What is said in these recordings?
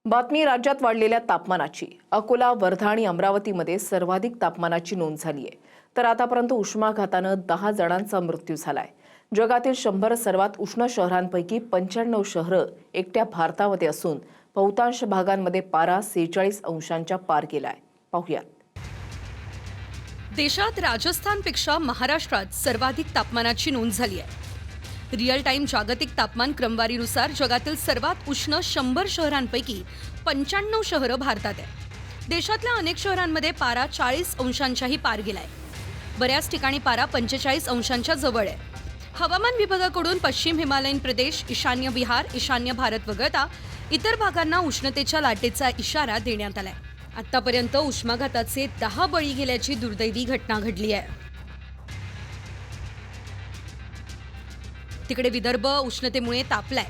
बातमी राज्यात वाढलेल्या तापमानाची। अकोला, वर्धा आणि अमरावतीमध्ये सर्वाधिक तापमानाची नोंद झाली आहे। तर आतापर्यंत उष्माघाताने 10 जणांचा मृत्यू झालाय। जगातील 100 सर्वात उष्ण शहरांपैकी 95 शहरं एकट्या भारतामध्ये असून बहुतांश भागांमध्ये पारा 46 अंशांच्या पार गेलाय। पाहूयात। देशात राजस्थानपेक्षा महाराष्ट्रात सर्वाधिक तापमानाची नोंद झाली आहे। रिअल टाइम जागतिक तापमान क्रमवारीनुसार जगातील सर्वात उष्ण 100 शहरांपैकी 95 शहरं भारतात आहेत। देशातल्या अनेक शहरांमध्ये पारा 40 अंशांच्याही पार गेलाय। बऱ्याच ठिकाणी पारा 45 अंशांच्या जवळ आहे। हवामान विभागाकडून पश्चिम हिमालयन प्रदेश, ईशान्य बिहार, ईशान्य भारत वगळता इतर भागांना उष्णतेच्या लाटेचा इशारा देण्यात आलाय। आतापर्यंत उष्माघाताचे 10 बळी गेल्याची दुर्दैवी घटना घडली आहे। तिकडे विदर्भ उष्णतेमुळे तापलाय।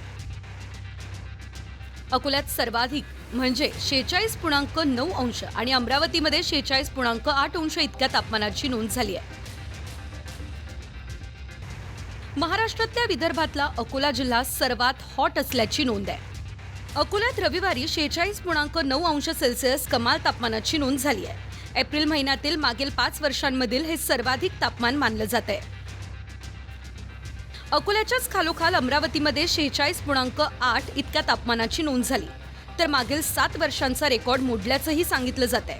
अकोल्यात सर्वाधिक म्हणजे 46.9 अंश आणि अमरावतीमध्ये 46.8 अंश इतक्या तापमानाची नोंद झाली आहे। महाराष्ट्रातल्या विदर्भातला अकोला जिल्हा सर्वात हॉट असल्याची नोंद आहे। अकोल्यात रविवारी 46.9 अंश सेल्सिअस कमाल तापमानाची नोंद झाली आहे। एप्रिल महिन्यातील मागील 5 वर्षांमधील हे सर्वाधिक तापमान मानलं जात आहे। अकोल्याच्याच खालोखाल अमरावतीमध्ये 46.8 इतक्या तापमानाची नोंद झाली, तर मागील 7 वर्षांचा रेकॉर्ड मोडल्याचंही सांगितलं जात आहे।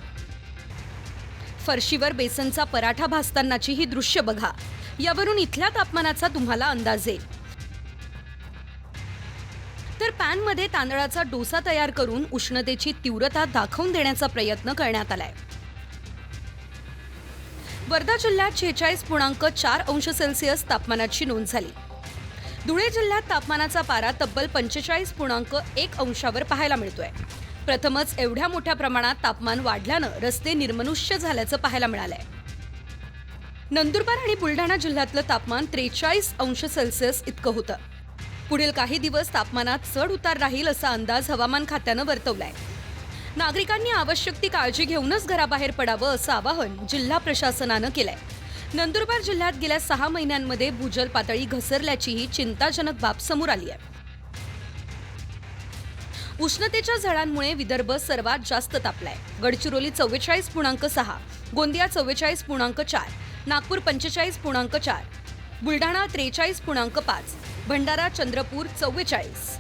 फरशीवर बेसनचा पराठा भाजतानाची ही दृश्य बघा, यावरून इथल्या तापमानाचा तुम्हाला अंदाज येईल। तर पॅनमध्ये तांदळाचा डोसा तयार करून उष्णतेची तीव्रता दाखवून देण्याचा प्रयत्न करण्यात आलाय। वर्धा जिल्ह्यात 46.4 अंश सेल्सिअस तापमानाची नोंद झाली। धुळे जिल्ह्यात तापमानाचा पारा तब्बल 45.1 अंशावर पाहायला मिळतोय। प्रथमच एवढ्या मोठ्या प्रमाणात तापमान वाढल्यानं रस्ते निर्मनुष्य झाल्याचं पाहायला मिळालंय। नंदुरबार आणि बुलढाणा जिल्ह्यातलं तापमान 43 अंश सेल्सिअस इतकं होतं। पुढील काही दिवस तापमानात चढ उतार राहील असा अंदाज हवामान खात्यानं वर्तवलाय। नागरिकांनी आवश्यक ती काळजी घेऊनच घराबाहेर पडावं असं आवाहन जिल्हा प्रशासनानं केलंय। नंदुरबार जिल्ह्यात गेल्या 6 महिन्यांमध्ये भूजल पातळी घसरल्याचीही चिंताजनक बाब समोर आली आहे। उष्णतेच्या झळांमुळे विदर्भ सर्वात जास्त तापलाय। गडचिरोली 44.6, गोंदिया 44.4, नागपूर 45.4, बुलढाणा 43.5, भंडारा, चंद्रपूर 44।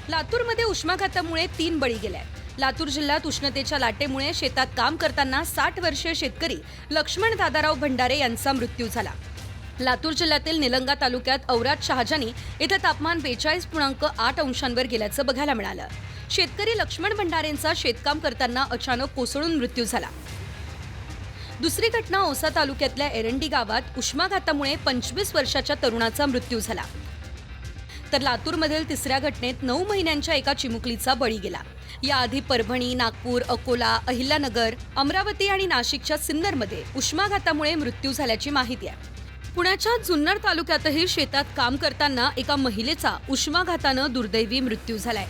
लातूरमध्ये उष्माघातामुळे 3 बळी गेले। लातूर जिल्ह्यात उष्णतेच्या लाटेमुळे शेतात काम करताना 60 वर्षीय शेतकरी लक्ष्मण दादाराव भंडारे यांचा मृत्यू झाला। लातूर जिल्ह्यातील निलंगा तालुक्यात औराद शहाजानी इथं तापमान 42.8 अंशांवर गेल्याचं बघायला मिळालं। शेतकरी लक्ष्मण भंडारेंचा शेतकाम करताना अचानक कोसळून मृत्यू झाला। दुसरी घटना औसा तालुक्यातल्या एरंडी गावात उष्माघातामुळे 25 वर्षाच्या तरुणाचा मृत्यू झाला। तर लातूरमधील तिसऱ्या घटनेत 9 महिन्यांच्या एका चिमुकलीचा बळी गेला। याआधी परभणी, नागपूर, अकोला, अहिल्यानगर, अमरावती आणि नाशिकच्या सिन्नरमध्ये उष्माघातामुळे मृत्यू झाल्याची माहिती आहे। पुण्याच्या जुन्नर तालुक्यातही शेतात काम करताना एका महिलेचा उष्माघातानं दुर्दैवी मृत्यू झालाय।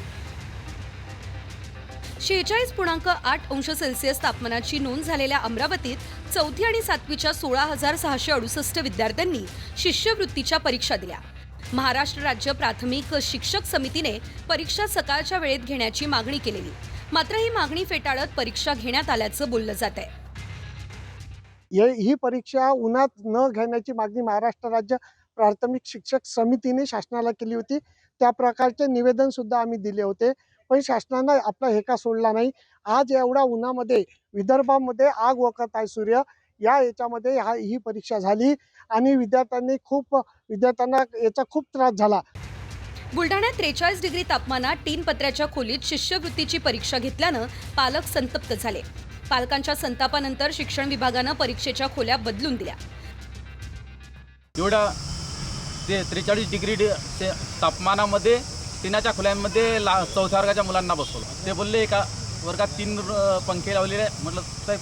46.8 अंश सेल्सिअस तापमानाची नोंद झालेल्या अमरावतीत 4थी आणि 7वीच्या 16,668 विद्यार्थ्यांनी शिष्यवृत्तीच्या परीक्षा दिल्या। महाराष्ट्र राज्य प्राथमिक शिक्षक समितीने परीक्षा सकाळच्या वेळेत घेण्याची मागणी केलेली, मात्र ही मागणी फेटाळत परीक्षा घेण्यात आल्याचं बोललं जात आहे। ही परीक्षा उन्हात न घेण्याची मागणी महाराष्ट्र राज्य प्राथमिक शिक्षक समितीने शासनाला केली होती। त्या प्रकारचे निवेदन सुद्धा आम्ही दिले होते, पण शासनाने आपला हेका सोडला नाही। आज एवढ्या उन्हामध्ये विदर्भामध्ये आग ओकत आहे सूर्य, या याच्यामध्ये ही परीक्षा झाली आणि विद्यार्थ्यांना याचा खूप त्रास झाला। बुलढाण्यात 43 डिग्री तापमानात 3 पत्र्याच्या खोलीत शिष्यवृत्तीची परीक्षा घेतल्यानं पालक संतप्त झाले। पालकांच्या संतापानंतर शिक्षण विभागानं परीक्षेच्या खोल्या बदलून दिल्या। एवढा ते 43 डिग्री तापमानामध्ये टिनाच्या खोल्यांमध्ये 4थ्या वर्गाच्या मुलांना बसवलं। ते बोलले एका वर्गात 3 पंखे लावलेले। म्हटलं साहेब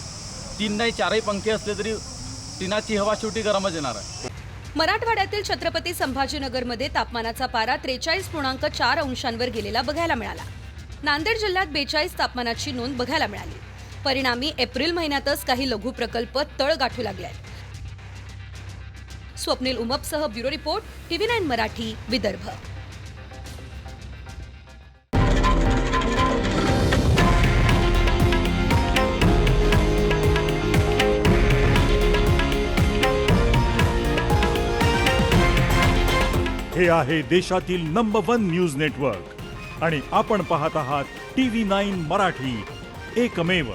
3 नाही 4ही पंखे असले तरी टिनाची हवा शेवटी गरमच येणार आहे। मराठवाड्यातील छत्रपती संभाजीनगरमध्ये तापमानाचा पारा 43.4 अंशांवर गेलेला बघायला मिळाला। नांदेड जिल्ह्यात 42 तापमानाची नोंद बघायला मिळाली। परिणामी एप्रिल महिन्यातच काही लघु प्रकल्प तळ गाठू लागले। स्वप्नील उमपसह bureau report, TV9 Marathi, Vidarbha. हे आहे देशातील नंबर 1 न्यूज नेटवर्क आणि आपण पाहत आहात TV9 मराठी, एकमेव.